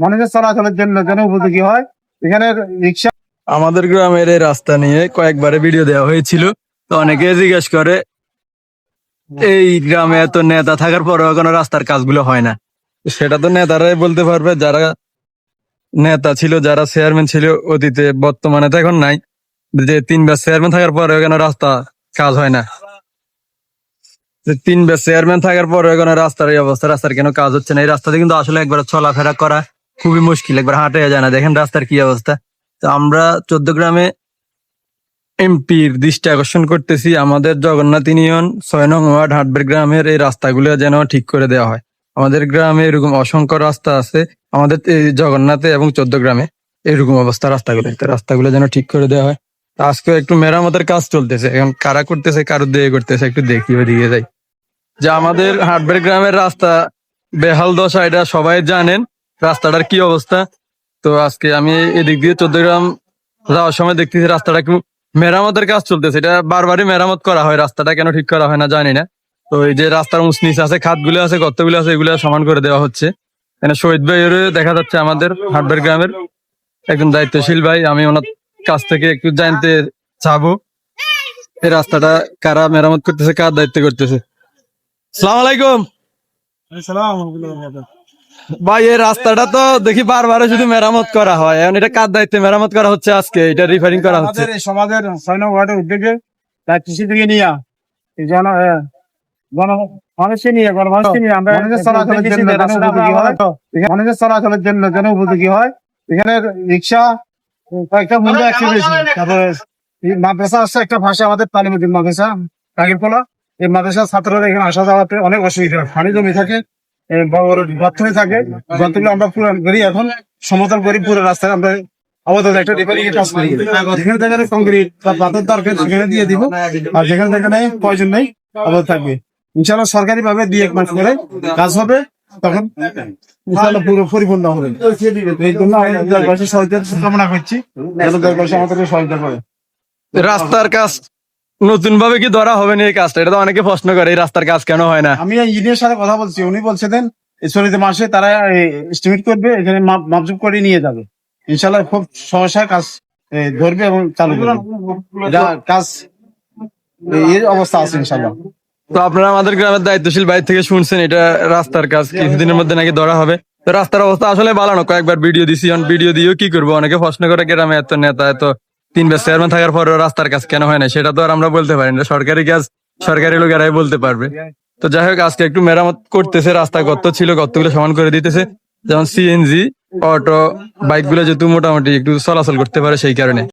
মানুষের চলাচলের জন্য যেন উপযোগী হয়। এখানে রিক্সা আমাদের গ্রামের এই রাস্তা নিয়ে কয়েকবারে ভিডিও দেওয়া হয়েছিল, তো অনেকে জিজ্ঞেস করে এই গ্রামে এত নেতা থাকার পরেও কোনো রাস্তার কাজগুলো হয় না। সেটা তো নেতারাই বলতে পারবে, যারা নেতা ছিল, যারা চেয়ারম্যান ছিল অতীতে, বর্তমানে তো এখন নাই, যে 3 বার চেয়ারম্যান থাকার পরেও কেন রাস্তা কাজ হয় না। যে 3 বার চেয়ারম্যান থাকার পরেও কেন রাস্তার এই অবস্থা, রাস্তার কেন কাজ হচ্ছে না। এই রাস্তাতে কিন্তু আসলে একবার চলাফেরা করা খুবই মুশকিল, একবার হাঁটে যায় না। দেখেন রাস্তার কি অবস্থা। তো আমরা 14 গ্রামে এমপির দৃষ্টি আকর্ষণ করতেছি, আমাদের জগন্নাথ ইউনিয়ন 6 নং ওয়ার্ড হাটবের গ্রামের এই রাস্তাগুলো যেন ঠিক করে দেওয়া হয়। আমাদের গ্রামে এরকম অসংখ্য রাস্তা আছে, আমাদের এই জগন্নাথে এবং 14 গ্রামে এরকম অবস্থা রাস্তাগুলো, তো রাস্তাগুলো যেন ঠিক করে দেওয়া হয়। তো আজকে একটু মেরামতের কাজ চলতেছে, এখন কারা করতেছে, কারো দিয়ে করতেছে, একটু দেখি ওইদিকে যাই। যে আমাদের হাটবের গ্রামের রাস্তা বেহাল দশা, এটা সবাই জানেন রাস্তাটার কি অবস্থা। তো আজকে আমি এদিক দিয়ে 14 গ্রাম যাওয়ার সময় দেখতেছি রাস্তাটা একটু মেরামতের কাজ চলতেছে। এটা বারবারই মেরামত করা হয়, রাস্তাটা কেন ঠিক করা হয় না জানি না। তো এই যে রাস্তার উঁচ নিচ আছে, খাতগুলো আছে, গর্তগুলো আছে, এগুলো সমান করে দেওয়া হচ্ছে। এখানে শহীদ ভাই দেখা যাচ্ছে আমাদের হাটবের গ্রামের একজন দায়িত্বশীল ভাই। আমি ওনার কাছ থেকে একটু জানতে চাবো এই রাস্তাটা কারা মেরামত করতেছে, কার দায়িত্ব করতেছে। আসসালামু আলাইকুম ভাই, এই রাস্তাটা তো দেখি বারবার শুধু মেরামত করা হয়, এখন এটা কার দায়িত্বে মেরামত করা হচ্ছে? আজকে এটা রিপেয়ারিং করা হচ্ছে সমাজের 6 নং ওয়ার্ডের উদ্যোগে দায়িত্বশীল থেকে নিয়ে মানুষকে নিয়ে গণমানুষকে নিয়ে আমরা মানুষের চলাচলের জন্য যেন উপযোগী হয়। মানুষের চলাচলের জন্য যেন উপযোগী হয়। এখানে রিক্সা কয়েকটা মূল্য অ্যাক্সিডেন্ট, তারপরে মাদ্রাসা আসছে একটা ভাষা, আমাদের তালিমুদ্দিন মাদ্রাসা কাকিরপোলা। এই মাদ্রাসার ছাত্ররা এখানে আসা যাওয়াতে অনেক অসুবিধা হয়, পানি জমি থাকে, বড় বড় গর্ত হয়ে থাকে। গর্তগুলো আমরা পুরো করি, এখন সমতল করি পুরো রাস্তায়। আমরা আপাতত একটা রিপেয়ারিং এর কাজ করি। যেখানে যেখানে কংক্রিট বা পাথর দরকার সেখানে দিয়ে দিব, আর যেখানে যেখানে প্রয়োজন নেই আপাতত থাকবে। ইনশাআল্লাহ সরকারি ভাবে 2-1 মাস করে কাজ হবে, তখন ইনশাআল্লাহ পুরো পরিপূর্ণ হবে। এই জন্য আমি দেশবাসীর সহযোগিতা কামনা করছি, যেন দেশবাসী আমাদেরকে সহযোগিতা করে। রাস্তার কাজ নতুন ভাবে কি ধরা হবে না এই কাজটা? এটা তো অনেকে প্রশ্ন করে, এই রাস্তার কাজ কেন হয় না। আমি ইঞ্জিনিয়ার সাথে কথা বলছি, উনি বলছেন চলিত মাসে তারা এস্টিমেট করবে, এখানে মাপজুপ করে নিয়ে যাবে। ইনশাআল্লাহ খুব সহসায় কাজ ধরবে এবং চালু করবে। এটা কাজ এই অবস্থা আছে ইনশাআল্লাহ। তো আপনারা আমাদের গ্রামের দায়িত্বশীল ভাই থেকে শুনছেন এটা রাস্তার কাজ কিছুদিনের মধ্যে নাকি ধরা হবে। তো রাস্তার অবস্থা আসলে ভালো না, কয়েকবার ভিডিও দিছি, ভিডিও দিয়েও কি করবো, অনেকে প্রশ্ন করে গ্রামে এত নেতা, এত 3 বার চেয়ারম্যান থাকার পরেও রাস্তার কাজ কেন হয় না, সেটা তো আর আমরা বলতে পারি না। সরকারি কাজ সরকারি লোকেরাই বলতে পারবে। তো যাই হোক, আজকে একটু মেরামত করতেছে, রাস্তা গর্ত ছিল, গর্তগুলো সমান করে দিতেছে, যেমন সিএনজি অটো বাইক গুলো যেহেতু মোটামুটি একটু চলাচল করতে পারে সেই কারণে।